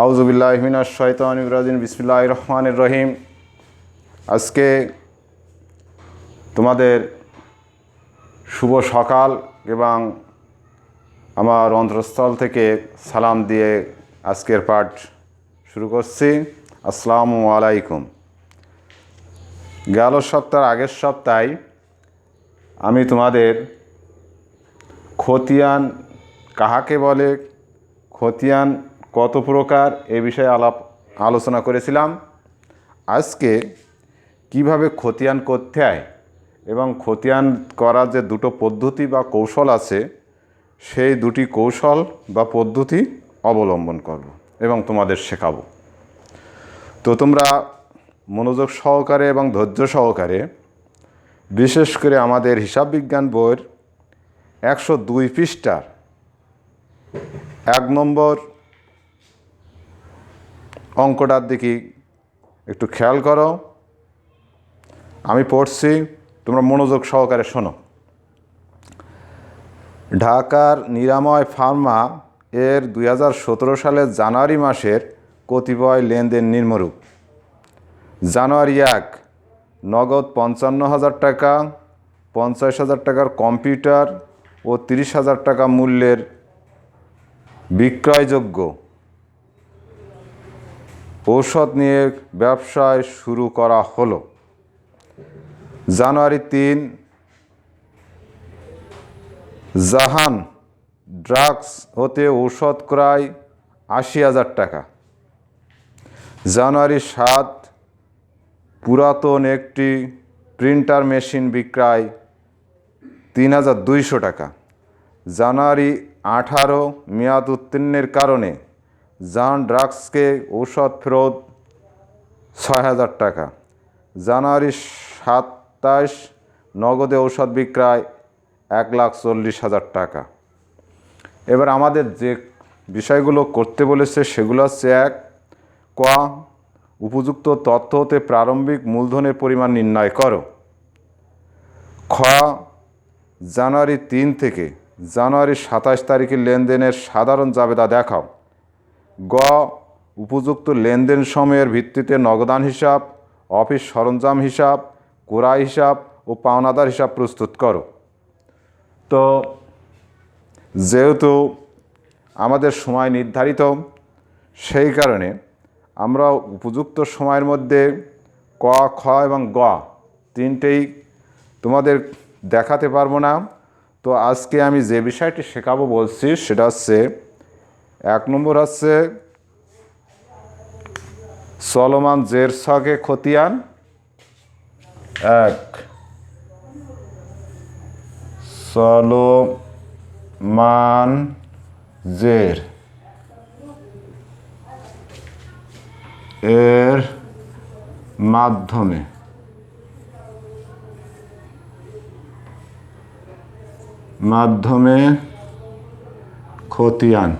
আউযুবিল্লাহি মিনাশ শাইতানির রাজিম বিসমিল্লাহির রহমানির রহিম। আজকে তোমাদের শুভ সকাল এবং আমার অন্তরস্থল থেকে সালাম দিয়ে আজকের পাঠ শুরু করছি। আসসালামু আলাইকুম। গেল সপ্তাহের আগের সপ্তাহে আমি তোমাদের খতিয়ান কাহাকে বলে, খতিয়ান কত প্রকার এ বিষয়ে আলোচনা করেছিলাম। আজকে কিভাবে খতিয়ান করতে হয় এবং খতিয়ান করার যে দুটো পদ্ধতি বা কৌশল আছে, সেই দুটি কৌশল বা পদ্ধতি অবলম্বন করব এবং তোমাদের শেখাবো। তো তোমরা মনোযোগ সহকারে এবং ধৈর্য সহকারে, বিশেষ করে আমাদের হিসাব বিজ্ঞান বইয়ের 102 পৃষ্ঠার 1 নম্বর অঙ্কটার দিকে একটু খেয়াল করো। আমি পড়ছি, তোমরা মনোযোগ সহকারে শোনো। ঢাকার নিরাময় ফার্মা এর 2017 সালের জানুয়ারি মাসের কতিপয় লেনদেন নিম্নরূপ। জানুয়ারি 1, নগদ 55,000 টাকা, 50,000 টাকার কম্পিউটার ও 30,000 টাকা মূল্যের বিক্রয়যোগ্য ঔষধ নিয়ে ব্যবসায় শুরু করা হলো। জানুয়ারি 3, জাহান ড্রাগস হতে ঔষধ ক্রয় 80,000 টাকা। জানুয়ারি 7, পুরাতন একটি প্রিন্টার মেশিন বিক্রয় 3,200 টাকা। জানুয়ারি 18, মেয়াদ উত্তীর্ণের কারণে জাহান ড্রাগসকে ঔষধ ফেরত 6,000 টাকা। জানুয়ারি 27, নগদে ঔষধ বিক্রয় 1,40,000 টাকা। এবার আমাদের যে বিষয়গুলো করতে বলেছে সেগুলো হচ্ছে: 1, ক, উপযুক্ত তথ্য হতে প্রারম্ভিক মূলধনের পরিমাণ নির্ণয় করো। খ, জানুয়ারি 3 থেকে জানুয়ারি 27 তারিখের লেনদেনের সাধারণ জাবেদা দেখাও। গ, উপযুক্ত লেনদেন সময়ের ভিত্তিতে নগদান হিসাব, অফিস সরঞ্জাম হিসাব, ক্রয় হিসাব ও পাওনাদার হিসাব প্রস্তুত করো। তো যেহেতু আমাদের সময় নির্ধারিত, সেই কারণে আমরা উপযুক্ত সময়ের মধ্যে ক, খ এবং গ তিনটেই তোমাদের দেখাতে পারবো না। তো আজকে আমি যে বিষয়টি শেখাবো বলছি সেটা হচ্ছে 1 নম্বর হচ্ছে চলমান জের ছকে খতিয়ান। 1, চলমান জের এর মাধ্যমে খতিয়ান।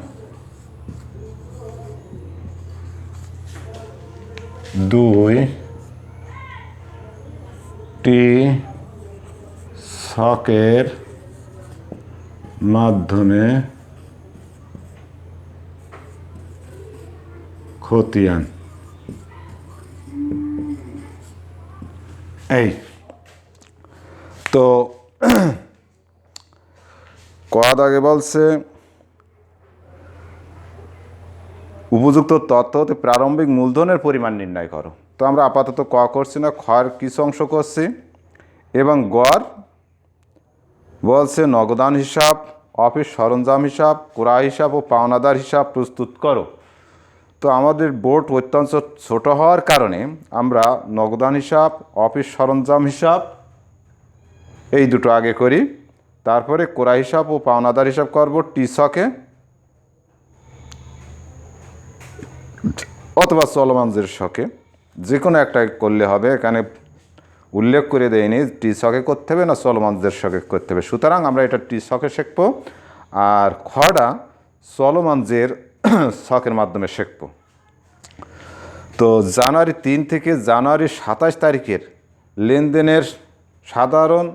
2, টি ছকের মাধ্যমে খতিয়ান। এই তো কত আগে বলছে উপযুক্ত তথ্য হতে প্রারম্ভিক মূলধনের পরিমাণ নির্ণয় করো। তো আমরা আপাতত ক করছি না, খর কিছু অংশ করছি। এবং গর বলছে নগদান হিসাব, অফিস সরঞ্জাম হিসাব, ক্রয় হিসাব ও পাওনাদার হিসাব প্রস্তুত করো। তো আমাদের বোর্ড অত্যন্ত ছোট হওয়ার কারণে আমরা নগদান হিসাব, অফিস সরঞ্জাম হিসাব এই দুটো আগে করি, তারপরে ক্রয় হিসাব ও পাওনাদার হিসাব করব টি ছকে অথবা চলমান জের ছকে, যে কোনো একটা করলে হবে। এখানে উল্লেখ করে দেয়নি টি ছকে করতে হবে না চলমান জের ছকে করতে হবে, সুতরাং আমরা এটা টি ছকে শিখব। আর খটা চলমান জের ছকের মাধ্যমে শিখব। তো জানুয়ারি 3 থেকে জানুয়ারি 27 তারিখের লেনদেনের সাধারণ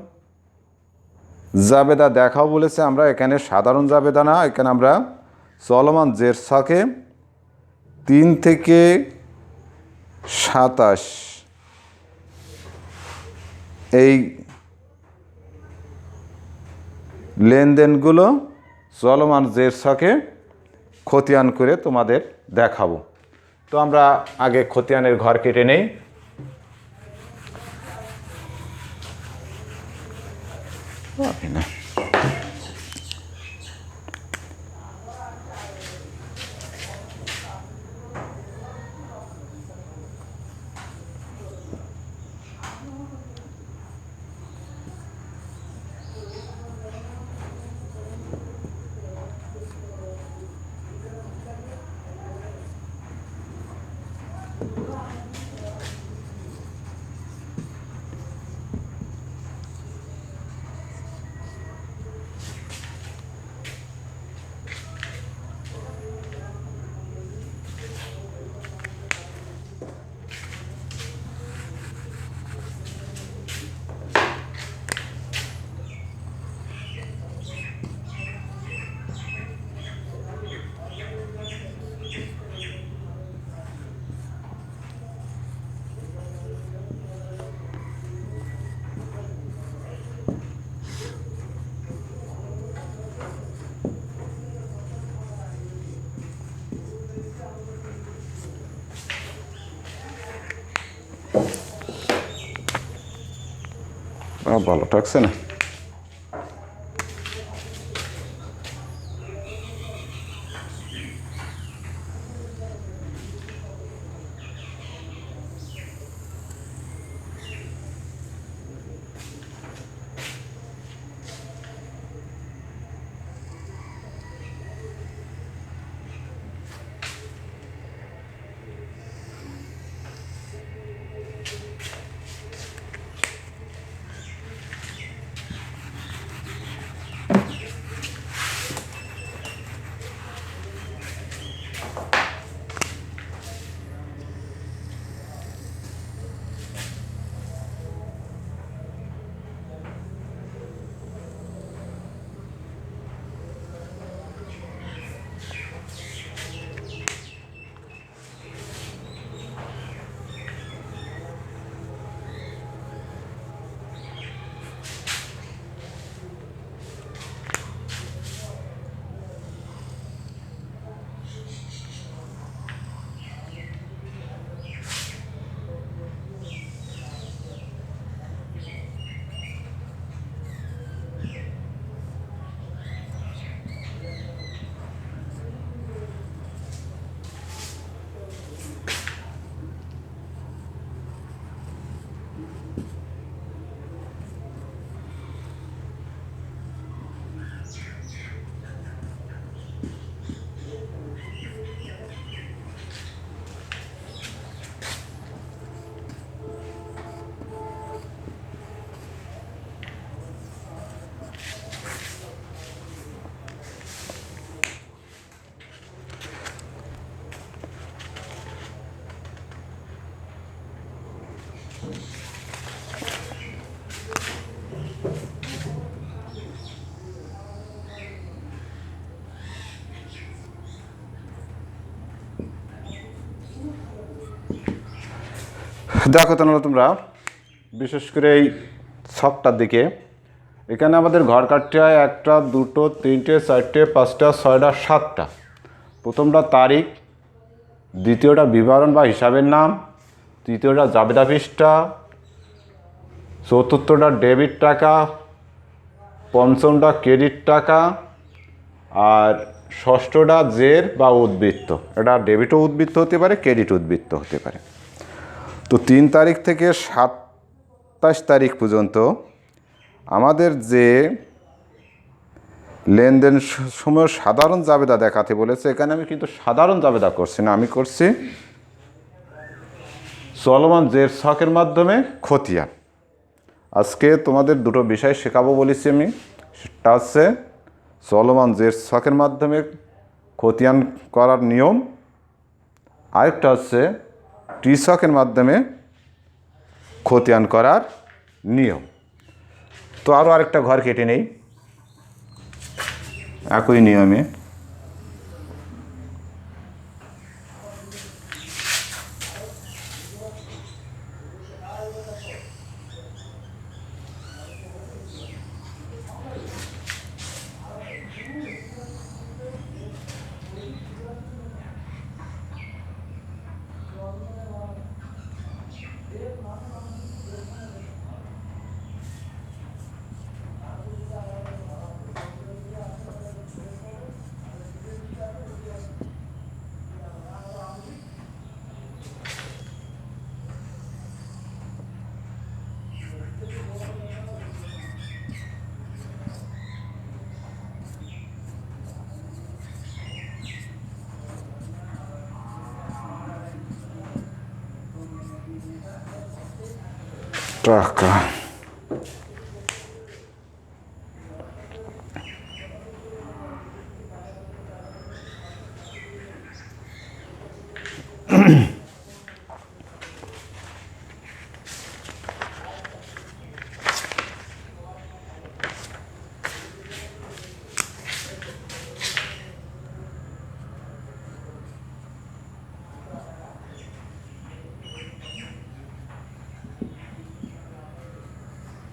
জাবেদা দেখাও বলেছে। আমরা এখানে সাধারণ জাবেদা না, এখানে আমরা চলমান জের ছকে 3 থেকে 27 এই লেনদেনগুলো চলমান জের ছকে খতিয়ান করে তোমাদের দেখাবো। তো আমরা আগে খতিয়ানের ঘর কেটে নেই। ভালো ঠকছে না। দেখো তাহলে তোমরা বিশেষ করে এই ছকটার দিকে এখানে আমাদের ঘর কাটতে হয় 1টা 2টো 3টে 4টে 5টা 6টা 7টা। প্রথমটা তারিখ, দ্বিতীয়টা বিবরণ বা হিসাবের নাম, তৃতীয়টা জাবেদা পৃষ্ঠা, চতুর্থটা ডেবিট টাকা, পঞ্চমটা ক্রেডিট টাকা, আর ষষ্ঠটা জের বা উদ্বৃত্ত। এটা ডেবিটও উদ্বৃত্ত হতে পারে, ক্রেডিট উদ্বৃত্ত হতে পারে। তো 3 তারিখ থেকে 27 তারিখ পর্যন্ত আমাদের যে লেনদেন সময় সাধারণ জাবেদা দেখাতে বলেছে, এখানে আমি কিন্তু সাধারণ জাবেদা করছি না, আমি করছি চলমান জের ছকের মাধ্যমে খতিয়ান। আজকে তোমাদের দুটো বিষয় শেখাবো বলেছি আমি, সেটা হচ্ছে চলমান জের ছকের মাধ্যমে খতিয়ান করার নিয়ম, আরেকটা হচ্ছে টি ছকের মাধ্যমে খতিয়ান করার নিয়ম। তো আরও আরেকটা ঘর কেটে নেই একই নিয়মে। টাকা।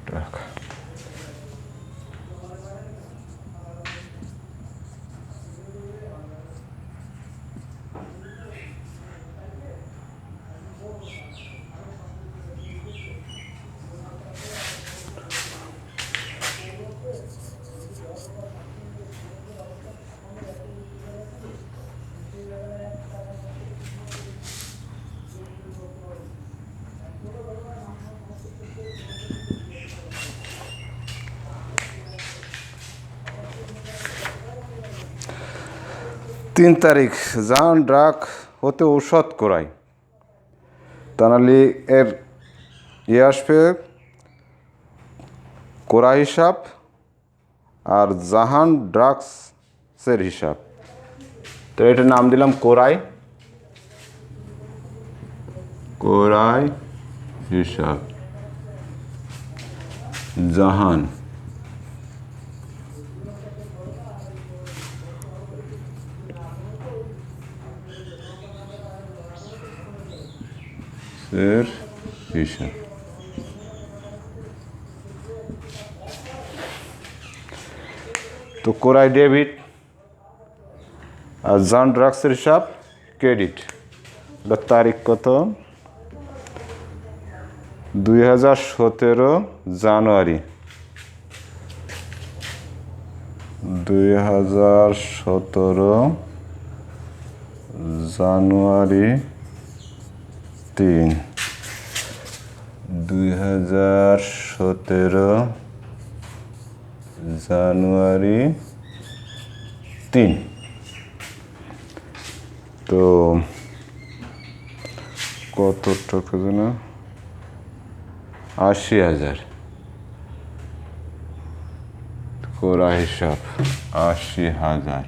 টাকা। 3 তারিখ জাহান ড্রাগ হতে ঔষধ ক্রয়। তানালি এর আসবে ক্রয় হিসাব আর জাহান ড্রাগসের হিসাব। তো এটার নাম দিলাম ক্রয় হিসাব জাহান। এর হিসাব তো ক্রয় ডেবিট আর জাহান ড্রাগসের হিসাব ক্রেডিট। তারিখ কত? 2017 জানুয়ারি। 2017 জানুয়ারি 3। 2017 জানুয়ারি 3। তো কত টাকা যেন? 80,000 ক্রয় হিসাব 80,000।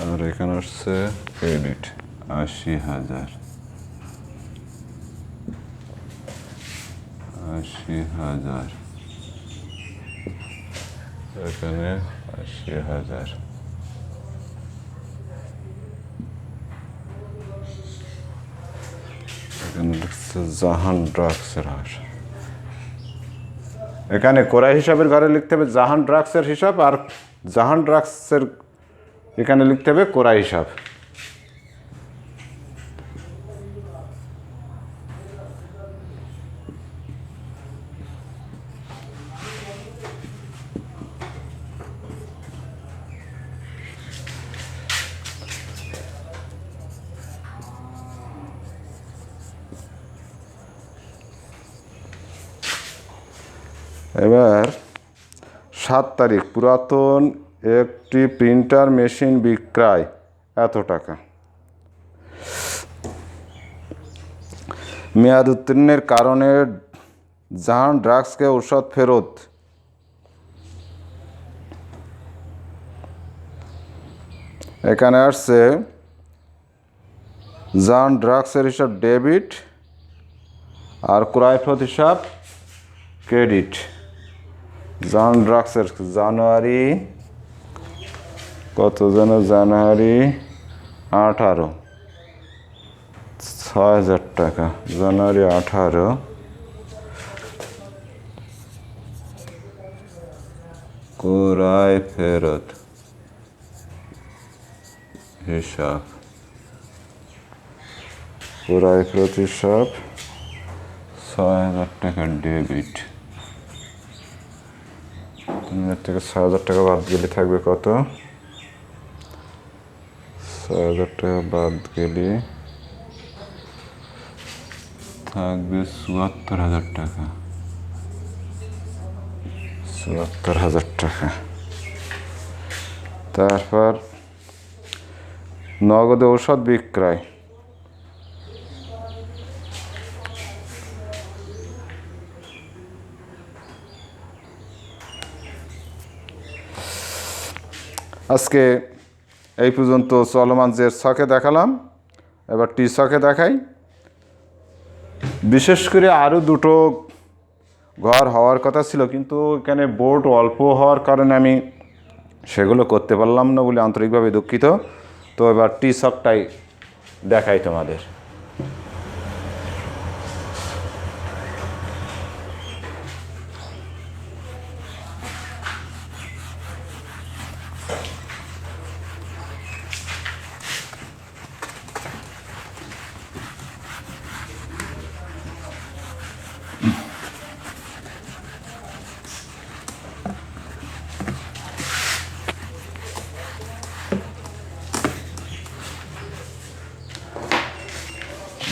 আর এখানে আসছে ক্রেডিট 80,000। 80,000 এখানে 80,000। এখানে লিখছে জাহান ড্রাগসের হার। এখানে ক্রয় হিসাবের ঘরে লিখতে হবে জাহান ড্রাগসের হিসাব, আর জাহান ড্রাগসের এখানে লিখতে হবে ক্রয় হিসাব। এবার 7 তারিখ পুরাতন একটি প্রিন্টার মেশিন বিক্রয় এত টাকা। মেয়াদ উত্তীর্ণের কারণে জাহান ড্রাগসকে ঔষধ ফেরত। এখানে আসছে জাহান ড্রাগসের হিসাব ডেবিট আর ক্রয় ফেরত হিসাব ক্রেডিট। জাহান ড্রাগসের জানুয়ারি কত যেন? জানুয়ারি 18 6,000 টাকা। জানুয়ারি 18 ক্রয় ফেরত হিসাব। ক্রয় ফেরত হিসাব 6,000 টাকা ডেবিট। থেকে 6,000 টাকা বাদ গেলে থাকবে কত? 6,000 টাকা বাদ গেলে থাকবে 74,000 টাকা। 74,000 টাকা। তারপর নগদে ঔষধ বিক্রয় আজকে এই পর্যন্ত চলমান যে ছকে দেখালাম, এবার টি ছকে দেখাই। বিশেষ করে আরও দুটো ঘর হওয়ার কথা ছিল, কিন্তু এখানে বোর্ড অল্প হওয়ার কারণে আমি সেগুলো করতে পারলাম না বলে আন্তরিকভাবে দুঃখিত। তো এবার টি ছকটাই দেখাই তোমাদের।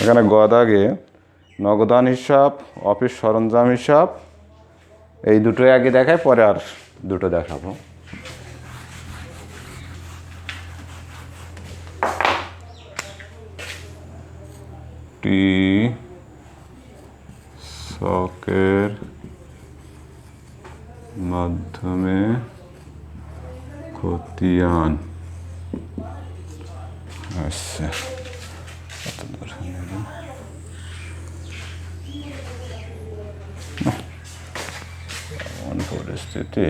এখানে গদাগে নগদান হিসাব, অফিস সরঞ্জাম হিসাব, এই দুটোই আগে দেখাই, পরে আর দুটো দেখাবো। টি ছকের মাধ্যমে খতিয়ান। আচ্ছা, পরিস্থিতি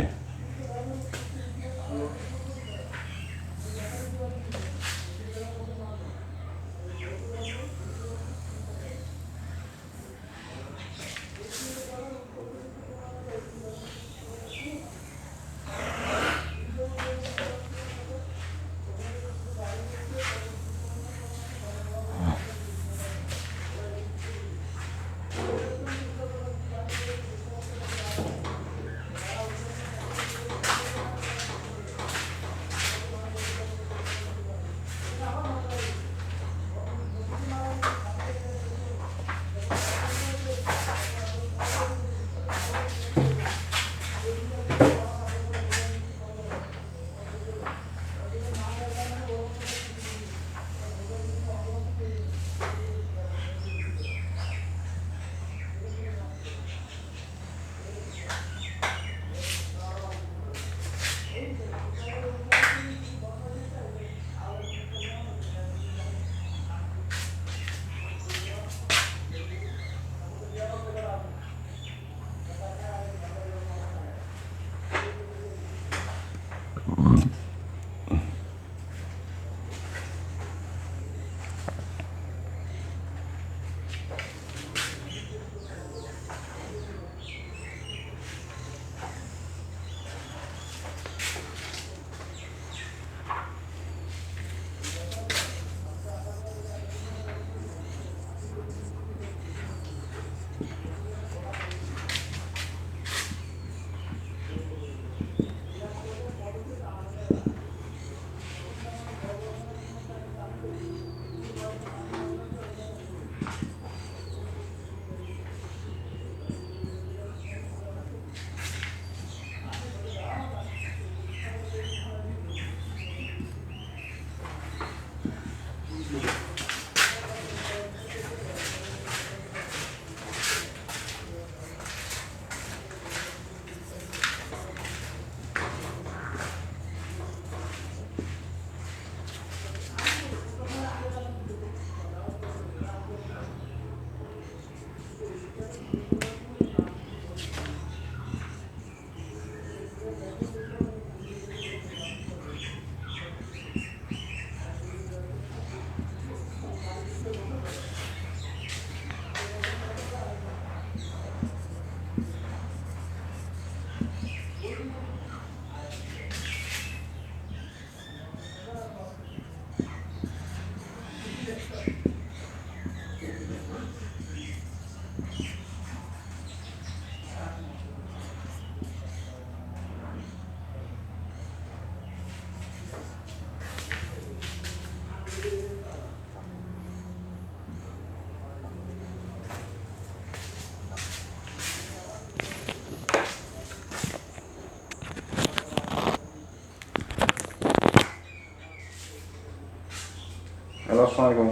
হ্যালো, আসসালামু আলাইকুম।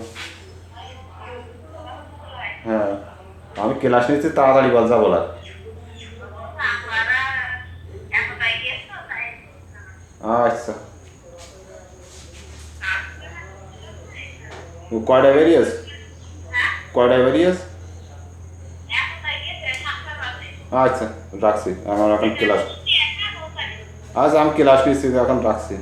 হ্যাঁ, আমি ক্লাস নিচ্ছি, তাড়াতাড়ি বল, যা বলার। আচ্ছা। ও কয়টা বেরিয়েছ? কয়টা বেরিয়েছ? আচ্ছা, রাখছি, আমার এখন ক্লাস। আচ্ছা, আমি ক্লাস নিচ্ছি, এখন রাখছি।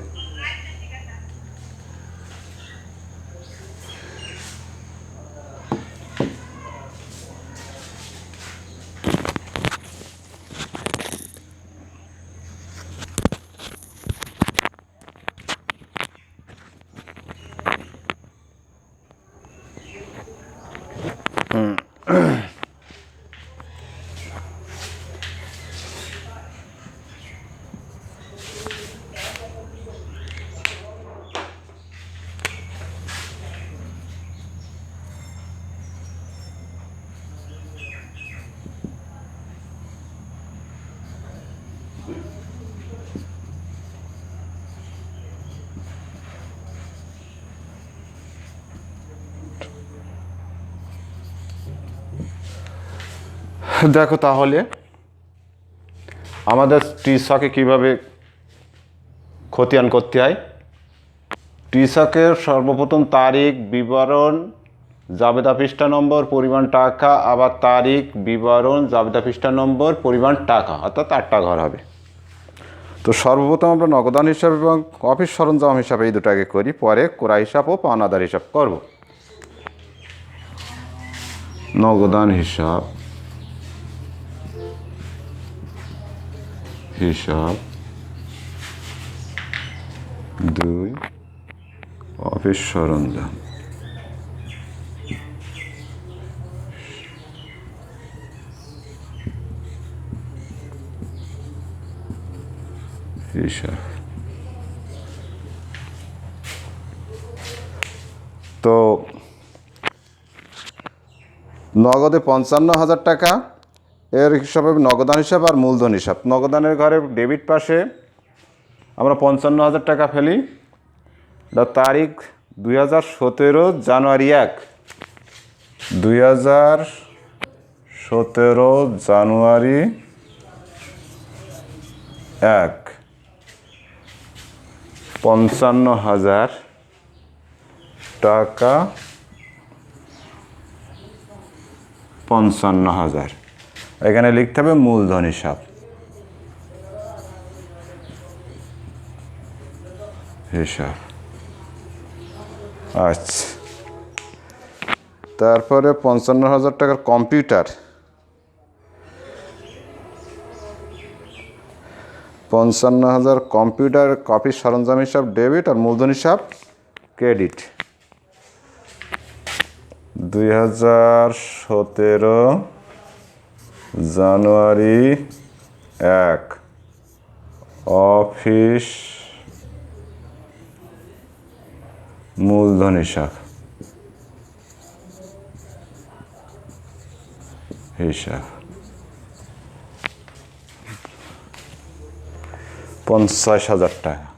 দেখো তাহলে আমাদের টিশকে কীভাবে খতিয়ান করতে হয়। টিশকের সর্বপ্রথম তারিখ, বিবরণ, জাবেদা পৃষ্ঠা নম্বর, পরিমাণ টাকা, আবার তারিখ, বিবরণ, জাবেদা পৃষ্ঠা নম্বর, পরিমাণ টাকা, অর্থাৎ 8টা ঘর হবে। তো সর্বপ্রথম আমরা নগদান হিসাব এবং অফিস সরঞ্জাম হিসাবে এই দুটাকে করি, পরে ক্রয় হিসাব ও পাওনাদার হিসাব করব। নগদান হিসাব হিসাব 2, অফিস সরঞ্জাম হিসাব। তো নগদে 55,000 টাকা, এর হিসাব হবে নগদান হিসাব আর মূলধন হিসাব। নগদানের ঘরে ডেবিট পাশে আমরা 55,000 টাকা ফেলি। তারিখ 2017 জানুয়ারি 1, 2017 জানুয়ারি 1, 55,000 টাকা, 55,000 এখানে লিখতে হবে মূলধন হিসাব। আচ্ছা, তারপরে 55,000 টাকার কম্পিউটার, 55,000 কম্পিউটার কপি সরঞ্জাম হিসাব ডেবিট আর মূলধন হিসাব ক্রেডিট। 2017 জানুয়ারি 1, অফিস মূলধন হিসাব 50,000 টাকা,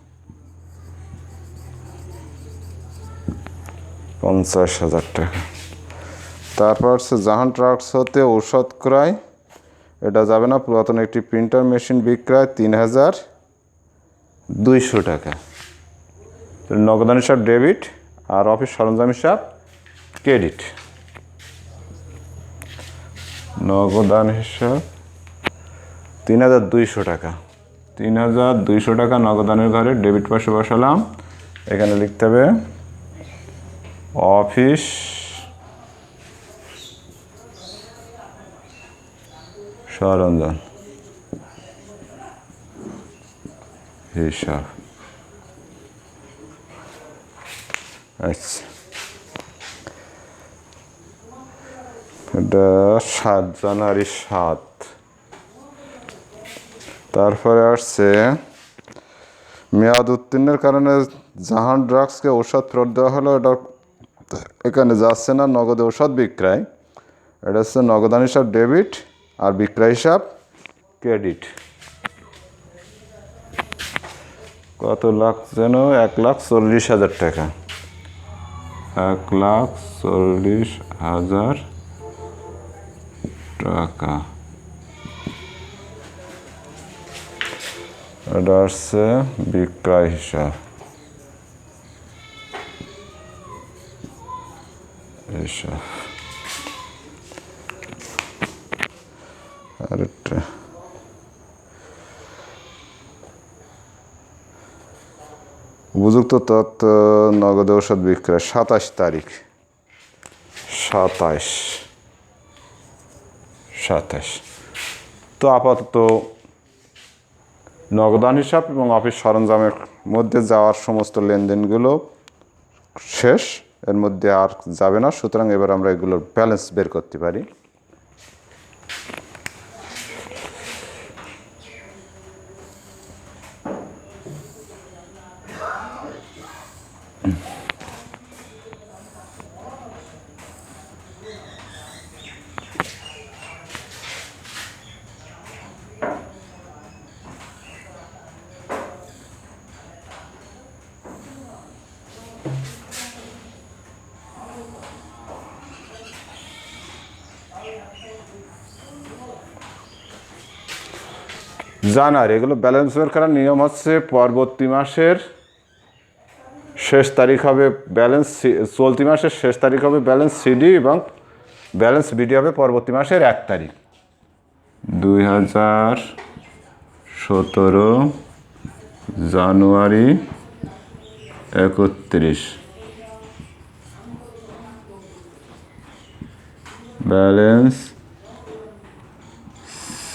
50,000 টাকা। তারপর হচ্ছে জাহান ট্রাক্টস হতে ঔষধ ক্রয়, এটা যাবে না। পুরাতন একটি প্রিন্টার মেশিন বিক্রয় 3,200 টাকা। নগদান হিসাব ডেবিট আর অফিস সরঞ্জাম হিসাব ক্রেডিট। নগদান হিসাব 3,200 টাকা, 3,200 টাকা নগদানের ঘরে ডেবিট পাশে বসালাম। এখানে লিখতে হবে অফিস সরঞ্জাম হিসাব। আচ্ছা, এটা 7 জানুয়ারি 7। তারপরে আসছে মেয়াদ উত্তীর্ণের কারণে জাহান ড্রাগসকে ঔষধ ফেরত দেওয়া হলো, এটা এখানে যাচ্ছে না। নগদে ঔষধ বিক্রয়, এটা হচ্ছে নগদান হিসাব ডেবিট আর বিক্রয় হিসাব ক্রেডিট। কত লাখ যেন? 1,40,000 টাকা, 1,40,000 টাকা। এটা হচ্ছে বিক্রয় হিসাব। হিসাব আরেকটা উপযুক্ত তথ্য নগদ ঔষধ বিক্রয় 27 তারিখ 27 তো আপাতত নগদান হিসাব এবং অফিস সরঞ্জামের মধ্যে যাওয়ার সমস্ত লেনদেনগুলো শেষ, এর মধ্যে আর যাবে না। সুতরাং এবার আমরা এগুলোর ব্যালেন্স বের করতে পারি। জানুয়ারি এগুলো ব্যালেন্স বের করার নিয়ম হচ্ছে পরবর্তী মাসের শেষ তারিখ হবে ব্যালেন্স, চলতি মাসের শেষ তারিখ হবে ব্যালেন্স সিডি এবং ব্যালেন্স বিডি হবে পরবর্তী মাসের 1 তারিখ। 2017 জানুয়ারি 31 ব্যালেন্স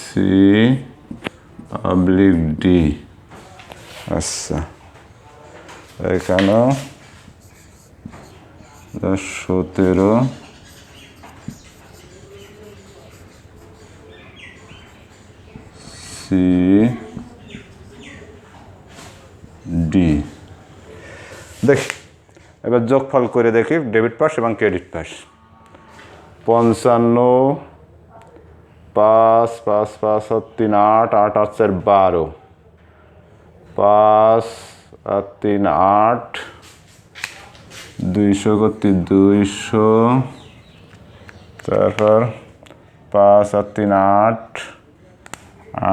C/D। আচ্ছা, এখানেও 17 C/D। দেখি এবার যোগফল করে দেখি ডেবিট পাস এবং ক্রেডিট পাস। 55 5 5 5 3 8 8 8 4 12 5 আর 3 8 200 করতে 200, তারপর 5 আর 3 8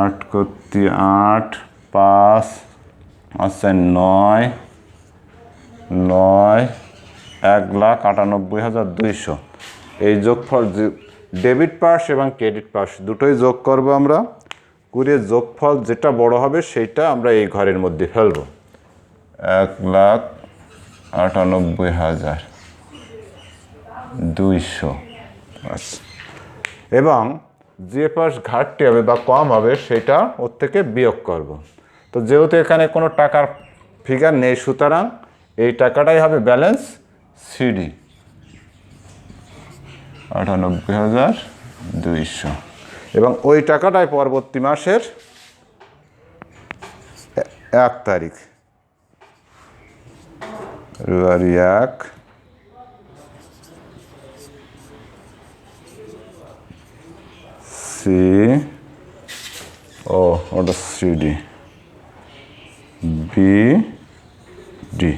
8 করতে 8 5 আচ্ছা 9 9 1,98,200। এই যোগফল ডেবিট পাস এবং ক্রেডিট পাস দুটোই যোগ করব আমরা, করে যোগফল যেটা বড় হবে সেইটা আমরা এই ঘরের মধ্যে ফেলব। 1,98,200। আচ্ছা, এবং যে পাস ঘাটতি হবে বা কম হবে সেটা ওর থেকে বিয়োগ করব। তো যেহেতু এখানে কোনো টাকার ফিগার নেই, সুতরাং এই টাকাটাই হবে ব্যালেন্স সিডি 98,200, এবং ওই টাকাটাই পরবর্তী মাসের 1 তারিখ ফেব্রুয়ারি 1 ওটা সিডি বিডি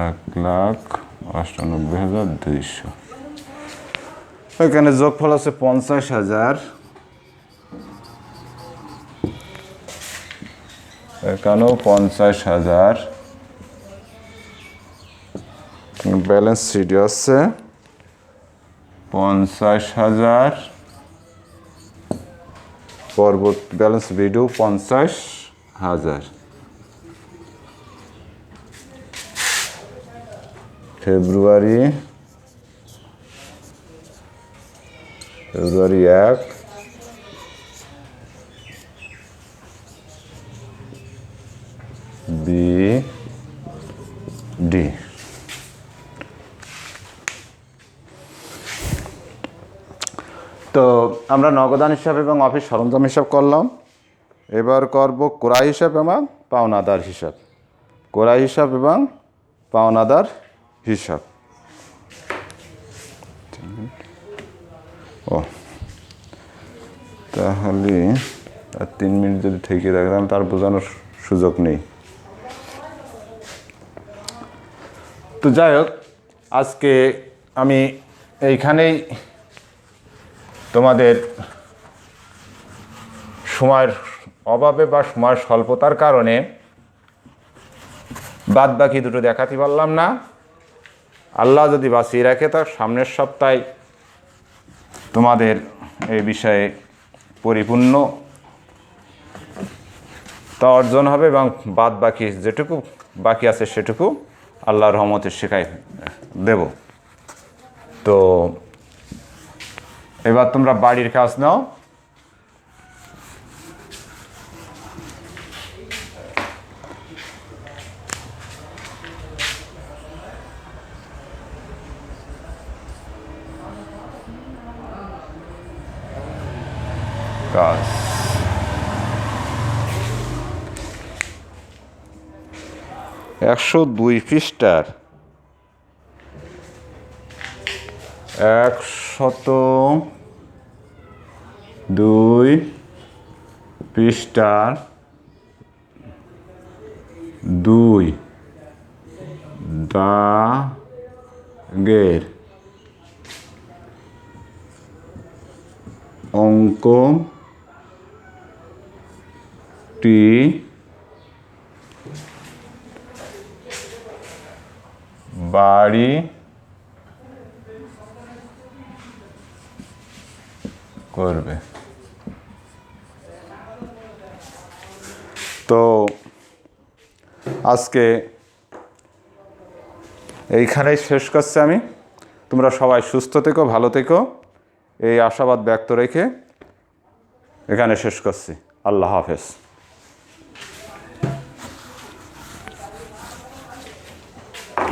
1,98,200। এখানে যোগফল আছে 50,000, এখানেও 50,000, ব্যালেন্স সিডি আছে 50,000, পরবর্তী ব্যালেন্স বিডিও 50,000। ফেব্রুয়ারি 1 বিডি। তো আমরা নগদান হিসাব এবং অফিস সরঞ্জাম হিসাব করলাম। এবার করব ক্রয় হিসাব এবং পাওনাদার হিসাব। ক্রয় হিসাব এবং পাওনাদার হিসাব। ও তাহলে আর 3 মিনিট যদি থেকে রাখলাম তার বোঝানোর সুযোগ নেই। তো যাই হোক, আজকে আমি এইখানেই তোমাদের সময়ের অভাবে বা সময়ের স্বল্পতার কারণে বাদ বাকি দুটো দেখাতে পারলাম না। আল্লাহ যদি বাঁচিয়ে রাখে তার সামনের সপ্তাহে তোমাদের এই বিষয়ে পরিপূর্ণ তা অর্জন হবে এবং বাদ বাকি যেটুকু বাকি আছে সেটুকু আল্লাহর রহমতে শেখাই দেব। তো এবার তোমরা বাড়ির কাজ নাও। কাজ 102 পৃষ্ঠার 102 পৃষ্ঠার 2 দাগের অঙ্কটি বাড়ি করবে। তো আজকে এইখানেই শেষ করছি আমি। তোমরা সবাই সুস্থ থেকো, ভালো থেকো, এই আশাবাদ ব্যক্ত রেখে এখানে শেষ করছি। আল্লাহ হাফেজ।